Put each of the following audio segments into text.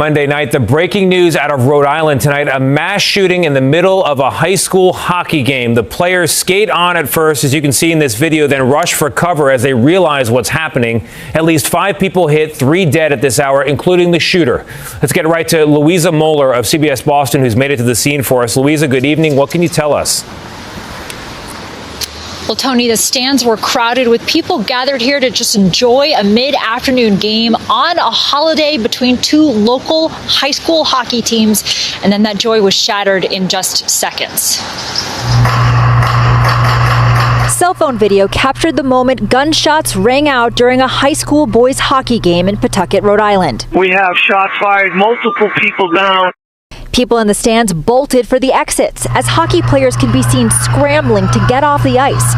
Monday night, the breaking news out of Rhode Island tonight, a mass shooting in the middle of a high school hockey game. The players skate on at first, as you can see in this video, then rush for cover as they realize what's happening. At least 5 people hit, 3 dead at this hour, including the shooter. Let's get right to Louisa Moeller of CBS Boston, who's made it to the scene for us. Louisa, good evening. What can you tell us? Well, Tony, the stands were crowded with people gathered here to just enjoy a mid-afternoon game on a holiday between 2 local high school hockey teams. And then that joy was shattered in just seconds. Cell phone video captured the moment gunshots rang out during a high school boys hockey game in Pawtucket, Rhode Island. We have shots fired, multiple people down. People in the stands bolted for the exits as hockey players could be seen scrambling to get off the ice.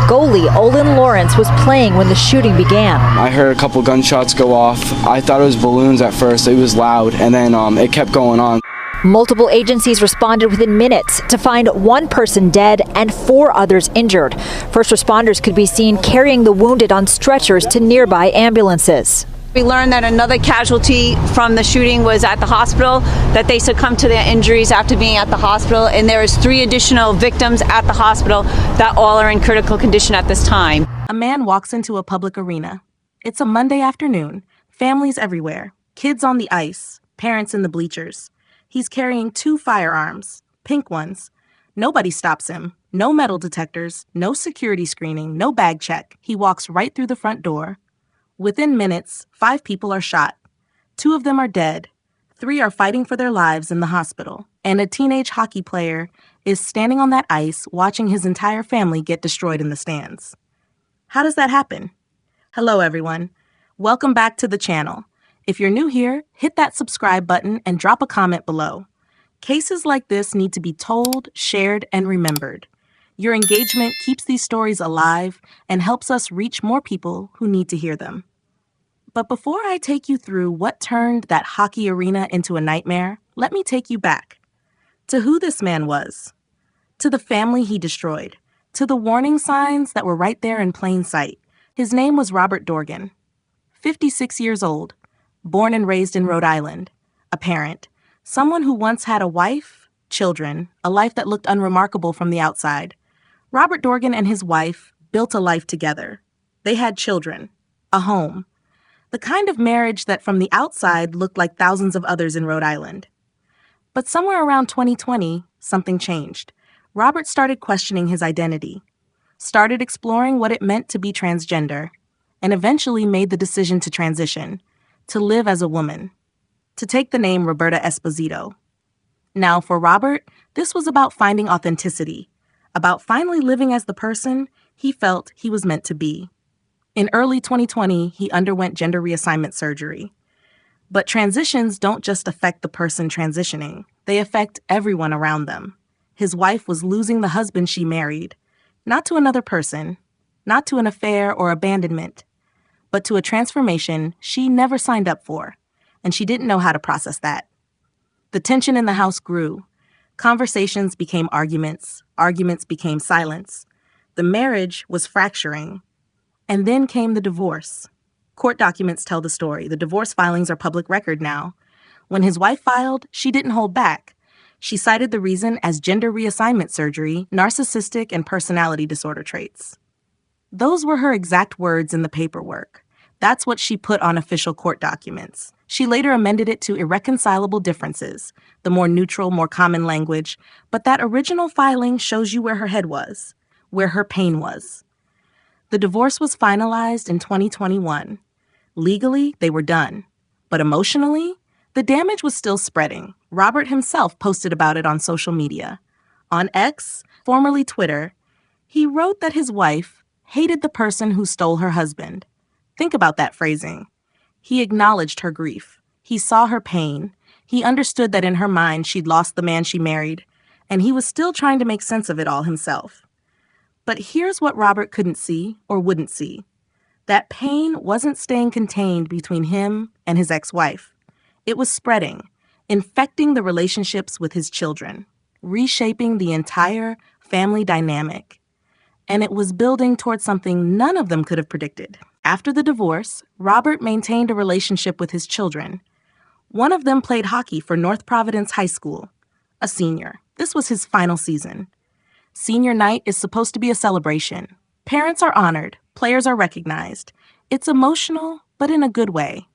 Goalie Olin Lawrence was playing when the shooting began. I heard a couple gunshots go off. I thought it was balloons at first. It was loud, and then it kept going on. Multiple agencies responded within minutes to find 1 person dead and 4 others injured. First responders could be seen carrying the wounded on stretchers to nearby ambulances. We learned that another casualty from the shooting was at the hospital, that they succumbed to their injuries after being at the hospital, and there is 3 additional victims at the hospital that all are in critical condition at this time. A man walks into a public arena. It's a Monday afternoon, families everywhere, kids on the ice, parents in the bleachers. He's carrying 2 firearms, pink ones. Nobody stops him, no metal detectors, no security screening, no bag check. He walks right through the front door. Within minutes, 5 people are shot. 2 of them are dead. 3 are fighting for their lives in the hospital. And a teenage hockey player is standing on that ice watching his entire family get destroyed in the stands. How does that happen? Hello, everyone. Welcome back to the channel. If you're new here, hit that subscribe button and drop a comment below. Cases like this need to be told, shared, and remembered. Your engagement keeps these stories alive and helps us reach more people who need to hear them. But before I take you through what turned that hockey arena into a nightmare, let me take you back to who this man was, to the family he destroyed, to the warning signs that were right there in plain sight. His name was Robert Dorgan, 56 years old, born and raised in Rhode Island, a parent, someone who once had a wife, children, a life that looked unremarkable from the outside. Robert Dorgan and his wife built a life together. They had children, a home, the kind of marriage that from the outside looked like thousands of others in Rhode Island. But somewhere around 2020, something changed. Robert started questioning his identity, started exploring what it meant to be transgender, and eventually made the decision to transition, to live as a woman, to take the name Roberta Esposito. Now, for Robert, this was about finding authenticity, about finally living as the person he felt he was meant to be. In early 2020, he underwent gender reassignment surgery. But transitions don't just affect the person transitioning, they affect everyone around them. His wife was losing the husband she married, not to another person, not to an affair or abandonment, but to a transformation she never signed up for, and she didn't know how to process that. The tension in the house grew. Conversations became arguments became silence. The marriage was fracturing. And then came the divorce. Court documents tell the story. The divorce filings are public record now. When his wife filed, she didn't hold back. She cited the reason as gender reassignment surgery, narcissistic and personality disorder traits. Those were her exact words in the paperwork. That's what she put on official court documents. She later amended it to irreconcilable differences, the more neutral, more common language, but that original filing shows you where her head was, where her pain was. The divorce was finalized in 2021. Legally, they were done. But emotionally, the damage was still spreading. Robert himself posted about it on social media. On X, formerly Twitter, he wrote that his wife hated the person who stole her husband. Think about that phrasing. He acknowledged her grief. He saw her pain. He understood that in her mind she'd lost the man she married, and he was still trying to make sense of it all himself. But here's what Robert couldn't see or wouldn't see. That pain wasn't staying contained between him and his ex-wife. It was spreading, infecting the relationships with his children, reshaping the entire family dynamic. And it was building towards something none of them could have predicted. After the divorce, Robert maintained a relationship with his children. One of them played hockey for North Providence High School, a senior. This was his final season. Senior night is supposed to be a celebration. Parents are honored, players are recognized. It's emotional, but in a good way.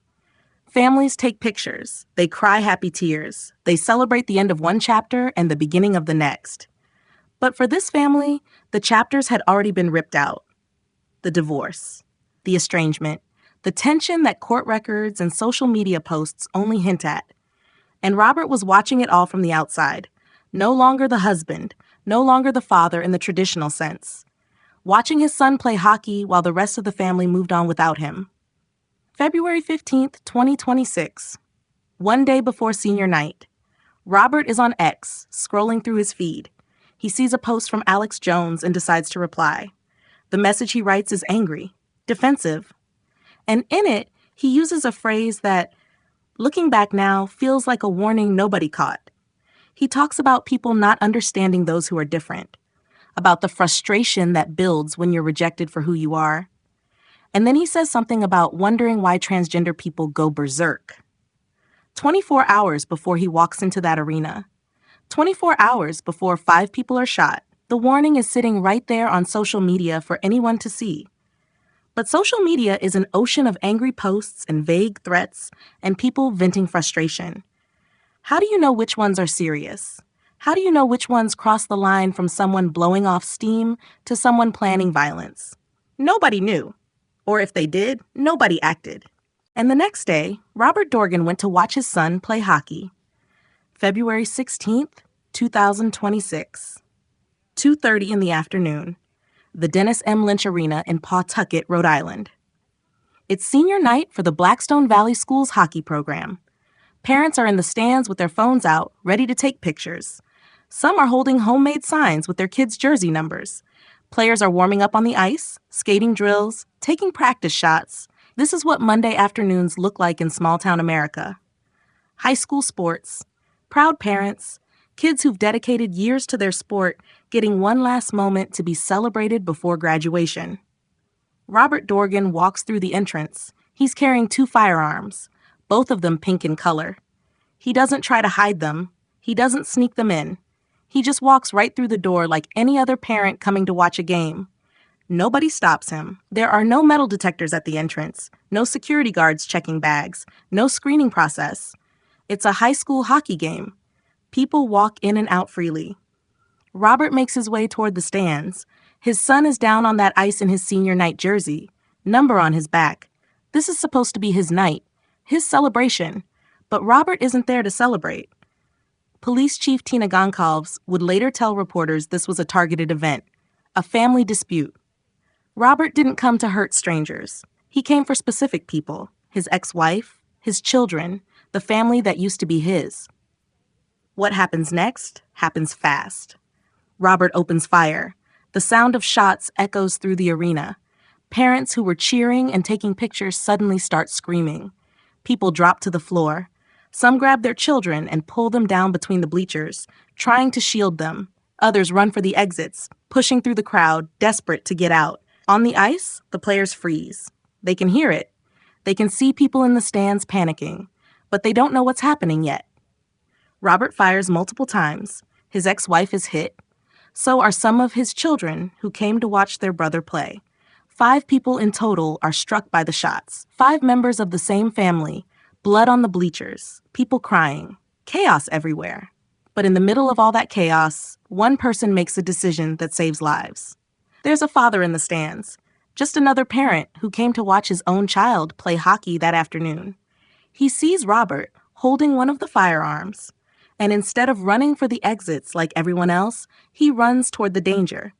Families take pictures. They cry happy tears. They celebrate the end of one chapter and the beginning of the next. But for this family, the chapters had already been ripped out. The divorce, the estrangement, the tension that court records and social media posts only hint at. And Robert was watching it all from the outside. No longer the husband, no longer the father in the traditional sense. Watching his son play hockey while the rest of the family moved on without him. February 15th, 2026. One day before senior night. Robert is on X, scrolling through his feed. He sees a post from Alex Jones and decides to reply. The message he writes is angry, defensive. And in it, he uses a phrase that, looking back now, feels like a warning nobody caught. He talks about people not understanding those who are different, about the frustration that builds when you're rejected for who you are. And then he says something about wondering why transgender people go berserk. 24 hours before he walks into that arena. 24 hours before 5 people are shot. The warning is sitting right there on social media for anyone to see. But social media is an ocean of angry posts and vague threats and people venting frustration. How do you know which ones are serious? How do you know which ones cross the line from someone blowing off steam to someone planning violence? Nobody knew. Or if they did, nobody acted. And the next day, Robert Dorgan went to watch his son play hockey. February 16th, 2026. 2:30 in the afternoon. The Dennis M. Lynch Arena in Pawtucket, Rhode Island. It's senior night for the Blackstone Valley Schools hockey program. Parents are in the stands with their phones out, ready to take pictures. Some are holding homemade signs with their kids' jersey numbers. Players are warming up on the ice, skating drills, taking practice shots. This is what Monday afternoons look like in small-town America. High school sports, proud parents, kids who've dedicated years to their sport, getting one last moment to be celebrated before graduation. Robert Dorgan walks through the entrance. He's carrying 2 firearms, both of them pink in color. He doesn't try to hide them. He doesn't sneak them in. He just walks right through the door like any other parent coming to watch a game. Nobody stops him. There are no metal detectors at the entrance, no security guards checking bags, no screening process. It's a high school hockey game. People walk in and out freely. Robert makes his way toward the stands. His son is down on that ice in his senior night jersey, number on his back. This is supposed to be his night, his celebration, but Robert isn't there to celebrate. Police Chief Tina Goncalves would later tell reporters this was a targeted event, a family dispute. Robert didn't come to hurt strangers. He came for specific people, his ex-wife, his children, the family that used to be his. What happens next happens fast. Robert opens fire. The sound of shots echoes through the arena. Parents who were cheering and taking pictures suddenly start screaming. People drop to the floor. Some grab their children and pull them down between the bleachers, trying to shield them. Others run for the exits, pushing through the crowd, desperate to get out. On the ice, the players freeze. They can hear it. They can see people in the stands panicking, but they don't know what's happening yet. Robert fires multiple times. His ex-wife is hit. So are some of his children who came to watch their brother play. 5 people in total are struck by the shots. 5 members of the same family. Blood on the bleachers. People crying. Chaos everywhere. But in the middle of all that chaos, one person makes a decision that saves lives. There's a father in the stands. Just another parent who came to watch his own child play hockey that afternoon. He sees Robert holding one of the firearms. And instead of running for the exits like everyone else, he runs toward the danger.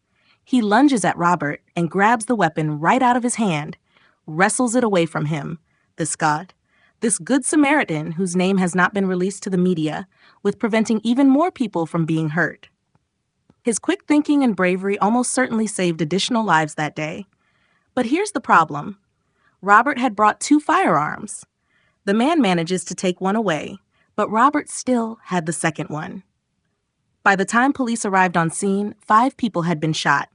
He lunges at Robert and grabs the weapon right out of his hand, wrestles it away from him, this God, this good Samaritan whose name has not been released to the media, with preventing even more people from being hurt. His quick thinking and bravery almost certainly saved additional lives that day. But here's the problem. Robert had brought 2 firearms. The man manages to take one away, but Robert still had the second one. By the time police arrived on scene, 5 people had been shot.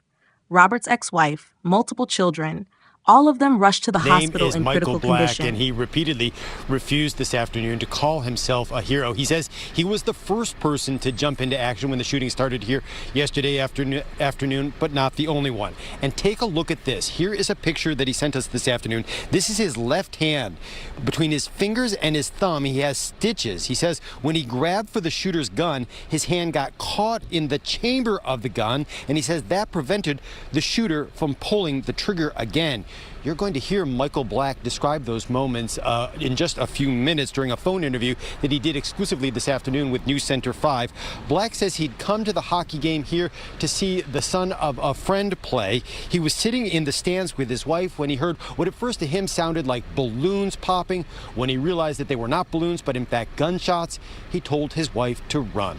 Robert's ex-wife, multiple children, All of them rushed to the Name hospital is in Michael critical Black, condition. and he repeatedly refused this afternoon to call himself a hero. He says he was the first person to jump into action when the shooting started here yesterday afternoon, but not the only one. And take a look at this. Here is a picture that he sent us this afternoon. This is his left hand. Between his fingers and his thumb, he has stitches. He says when he grabbed for the shooter's gun, his hand got caught in the chamber of the gun, and he says that prevented the shooter from pulling the trigger again. You're going to hear Michael Black describe those moments in just a few minutes during a phone interview that he did exclusively this afternoon with News Center 5. Black says he'd come to the hockey game here to see the son of a friend play. He was sitting in the stands with his wife when he heard what at first to him sounded like balloons popping. When he realized that they were not balloons, but in fact gunshots, he told his wife to run.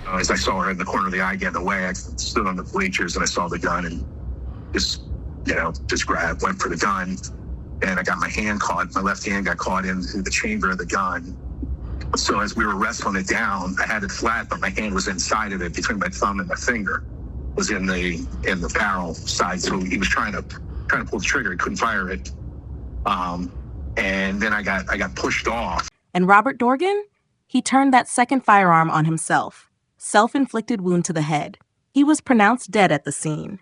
As I saw her in the corner of the eye getting away, I stood on the bleachers and I saw the gun and just grabbed, went for the gun, and I got my hand caught. My left hand got caught into the chamber of the gun. So as we were wrestling it down, I had it flat, but my hand was inside of it, between my thumb and my finger, was in the barrel side. So he was trying to pull the trigger. He couldn't fire it, and then I got pushed off. And Robert Dorgan? He turned that second firearm on himself. Self-inflicted wound to the head. He was pronounced dead at the scene.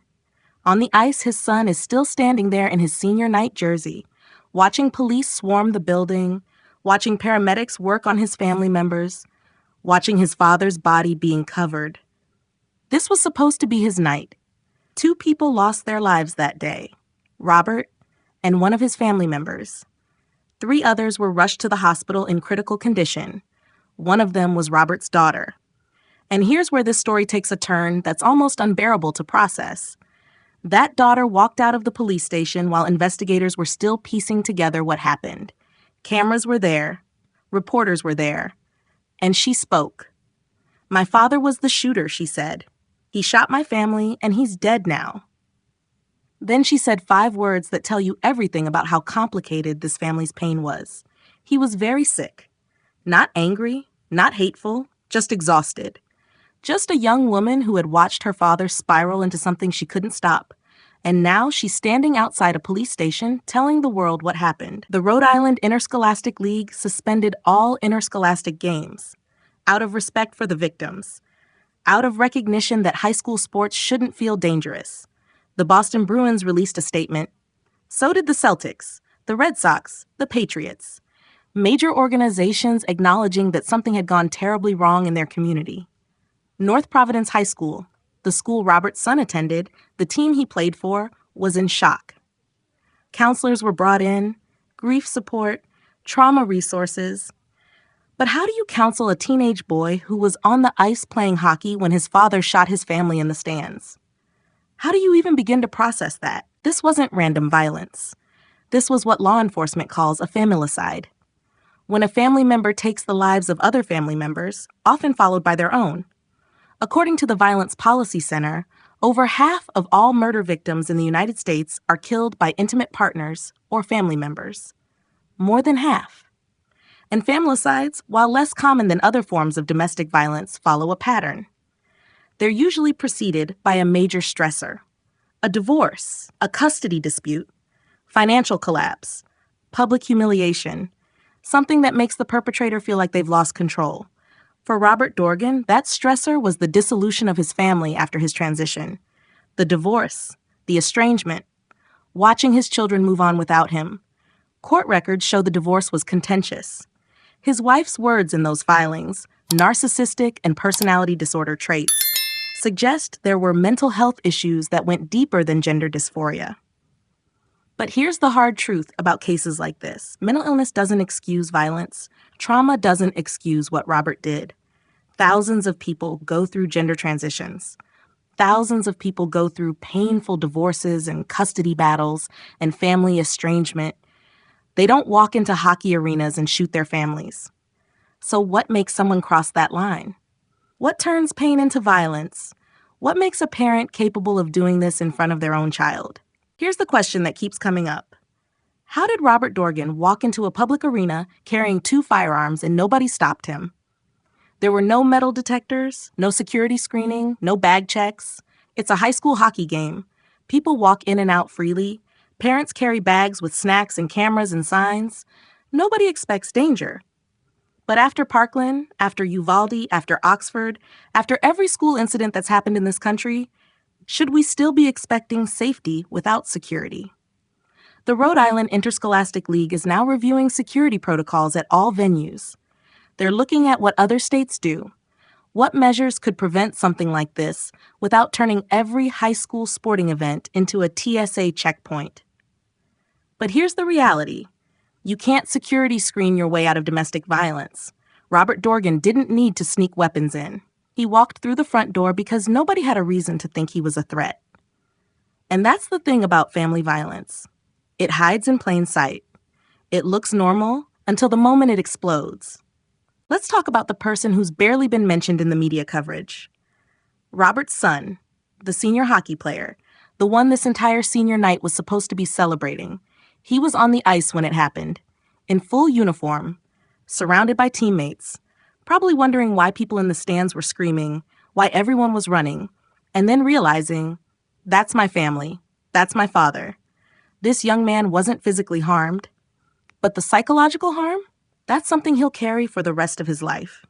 On the ice, his son is still standing there in his senior night jersey, watching police swarm the building, watching paramedics work on his family members, watching his father's body being covered. This was supposed to be his night. 2 people lost their lives that day, Robert and one of his family members. 3 others were rushed to the hospital in critical condition. One of them was Robert's daughter. And here's where this story takes a turn that's almost unbearable to process. That daughter walked out of the police station while investigators were still piecing together what happened. Cameras were there, reporters were there, and she spoke. "My father was the shooter," she said. "He shot my family, and he's dead now." Then she said 5 words that tell you everything about how complicated this family's pain was. He was very sick. Not angry, not hateful, just exhausted. Just a young woman who had watched her father spiral into something she couldn't stop. And now she's standing outside a police station telling the world what happened. The Rhode Island Interscholastic League suspended all interscholastic games, out of respect for the victims, out of recognition that high school sports shouldn't feel dangerous. The Boston Bruins released a statement. So did the Celtics, the Red Sox, the Patriots. Major organizations acknowledging that something had gone terribly wrong in their community. North Providence High School, the school Robert's son attended, the team he played for, was in shock. Counselors were brought in, grief support, trauma resources. But how do you counsel a teenage boy who was on the ice playing hockey when his father shot his family in the stands? How do you even begin to process that? This wasn't random violence. This was what law enforcement calls a familicide. When a family member takes the lives of other family members, often followed by their own. According to the Violence Policy Center, over half of all murder victims in the United States are killed by intimate partners or family members. More than half. And familicides, while less common than other forms of domestic violence, follow a pattern. They're usually preceded by a major stressor, a divorce, a custody dispute, financial collapse, public humiliation, something that makes the perpetrator feel like they've lost control. For Robert Dorgan, that stressor was the dissolution of his family after his transition, the divorce, the estrangement, watching his children move on without him. Court records show the divorce was contentious. His wife's words in those filings, narcissistic and personality disorder traits, suggest there were mental health issues that went deeper than gender dysphoria. But here's the hard truth about cases like this. Mental illness doesn't excuse violence. Trauma doesn't excuse what Robert did. Thousands of people go through gender transitions. Thousands of people go through painful divorces and custody battles and family estrangement. They don't walk into hockey arenas and shoot their families. So what makes someone cross that line? What turns pain into violence? What makes a parent capable of doing this in front of their own child? Here's the question that keeps coming up. How did Robert Dorgan walk into a public arena carrying 2 firearms and nobody stopped him? There were no metal detectors, no security screening, no bag checks. It's a high school hockey game. People walk in and out freely. Parents carry bags with snacks and cameras and signs. Nobody expects danger. But after Parkland, after Uvalde, after Oxford, after every school incident that's happened in this country, should we still be expecting safety without security? The Rhode Island Interscholastic League is now reviewing security protocols at all venues. They're looking at what other states do. What measures could prevent something like this without turning every high school sporting event into a TSA checkpoint? But here's the reality. You can't security screen your way out of domestic violence. Robert Dorgan didn't need to sneak weapons in. He walked through the front door because nobody had a reason to think he was a threat. And that's the thing about family violence. It hides in plain sight. It looks normal until the moment it explodes. Let's talk about the person who's barely been mentioned in the media coverage. Robert's son, the senior hockey player, the one this entire senior night was supposed to be celebrating. He was on the ice when it happened, in full uniform, surrounded by teammates, probably wondering why people in the stands were screaming, why everyone was running, and then realizing, that's my family, that's my father. This young man wasn't physically harmed, but the psychological harm, that's something he'll carry for the rest of his life.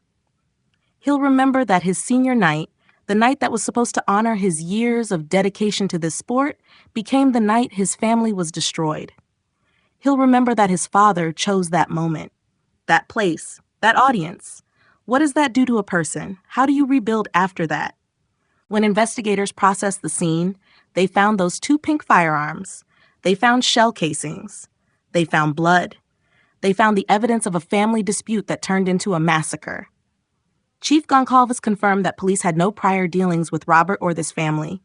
He'll remember that his senior night, the night that was supposed to honor his years of dedication to this sport, became the night his family was destroyed. He'll remember that his father chose that moment, that place, that audience. What does that do to a person? How do you rebuild after that? When investigators processed the scene, they found those 2 pink firearms. They found shell casings. They found blood. They found the evidence of a family dispute that turned into a massacre. Chief Goncalves confirmed that police had no prior dealings with Robert or this family.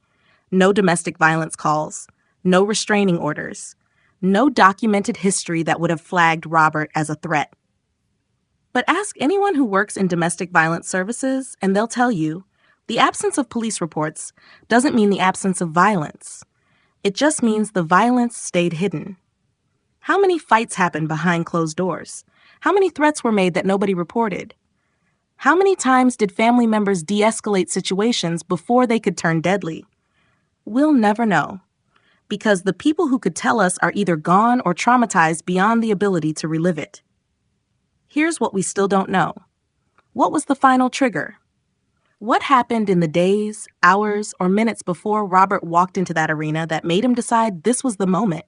No domestic violence calls. No restraining orders. No documented history that would have flagged Robert as a threat. But ask anyone who works in domestic violence services, and they'll tell you, the absence of police reports doesn't mean the absence of violence. It just means the violence stayed hidden. How many fights happened behind closed doors? How many threats were made that nobody reported? How many times did family members de-escalate situations before they could turn deadly? We'll never know, because the people who could tell us are either gone or traumatized beyond the ability to relive it. Here's what we still don't know. What was the final trigger? What happened in the days, hours, or minutes before Robert walked into that arena that made him decide this was the moment?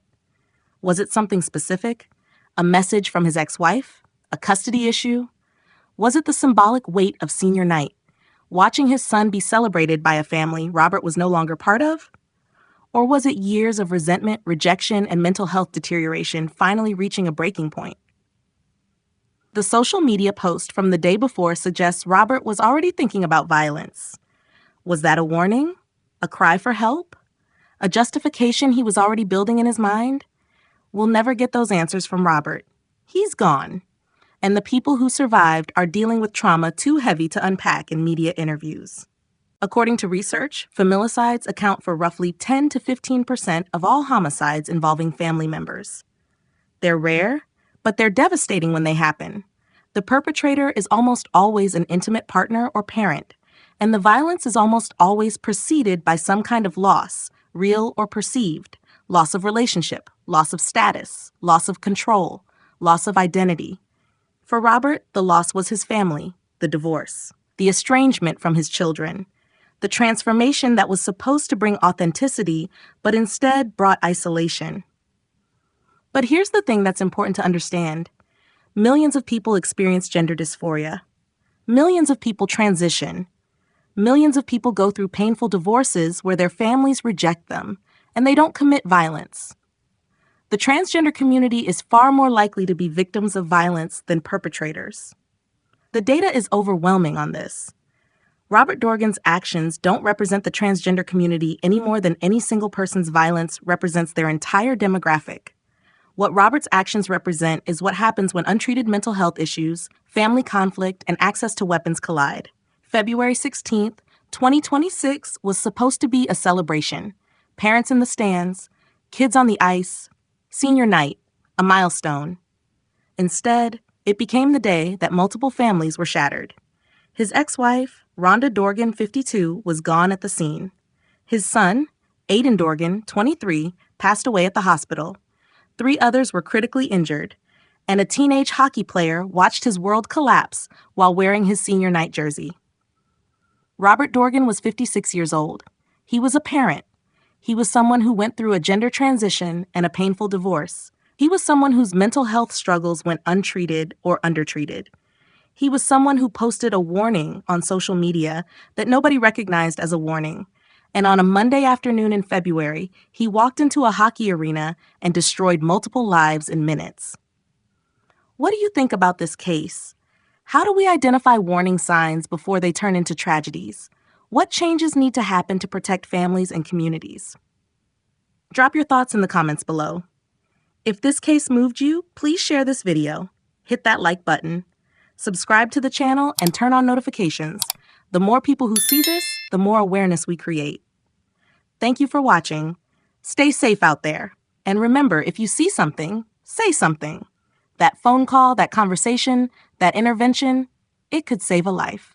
Was it something specific? A message from his ex-wife? A custody issue? Was it the symbolic weight of senior night, watching his son be celebrated by a family Robert was no longer part of? Or was it years of resentment, rejection, and mental health deterioration finally reaching a breaking point? The social media post from the day before suggests Robert was already thinking about violence. Was that a warning? A cry for help? A justification he was already building in his mind? We'll never get those answers from Robert. He's gone. And the people who survived are dealing with trauma too heavy to unpack in media interviews. According to research, familicides account for roughly 10 to 15% of all homicides involving family members. They're rare, but they're devastating when they happen. The perpetrator is almost always an intimate partner or parent, and the violence is almost always preceded by some kind of loss, real or perceived, loss of relationship, loss of status, loss of control, loss of identity. For Robert, the loss was his family, the divorce, the estrangement from his children, the transformation that was supposed to bring authenticity, but instead brought isolation. But here's the thing that's important to understand. Millions of people experience gender dysphoria. Millions of people transition. Millions of people go through painful divorces where their families reject them, and they don't commit violence. The transgender community is far more likely to be victims of violence than perpetrators. The data is overwhelming on this. Robert Dorgan's actions don't represent the transgender community any more than any single person's violence represents their entire demographic. What Robert's actions represent is what happens when untreated mental health issues, family conflict, and access to weapons collide. February 16th, 2026 was supposed to be a celebration. Parents in the stands, kids on the ice, senior night, a milestone. Instead, it became the day that multiple families were shattered. His ex-wife, Rhonda Dorgan, 52, was gone at the scene. His son, Aidan Dorgan, 23, passed away at the hospital. 3 others were critically injured, and a teenage hockey player watched his world collapse while wearing his senior night jersey. Robert Dorgan was 56 years old. He was a parent. He was someone who went through a gender transition and a painful divorce. He was someone whose mental health struggles went untreated or undertreated. He was someone who posted a warning on social media that nobody recognized as a warning. And on a Monday afternoon in February, he walked into a hockey arena and destroyed multiple lives in minutes. What do you think about this case? How do we identify warning signs before they turn into tragedies? What changes need to happen to protect families and communities? Drop your thoughts in the comments below. If this case moved you, please share this video. Hit that like button. Subscribe to the channel and turn on notifications. The more people who see this, the more awareness we create. Thank you for watching. Stay safe out there. And remember, if you see something, say something. That phone call, that conversation, that intervention, it could save a life.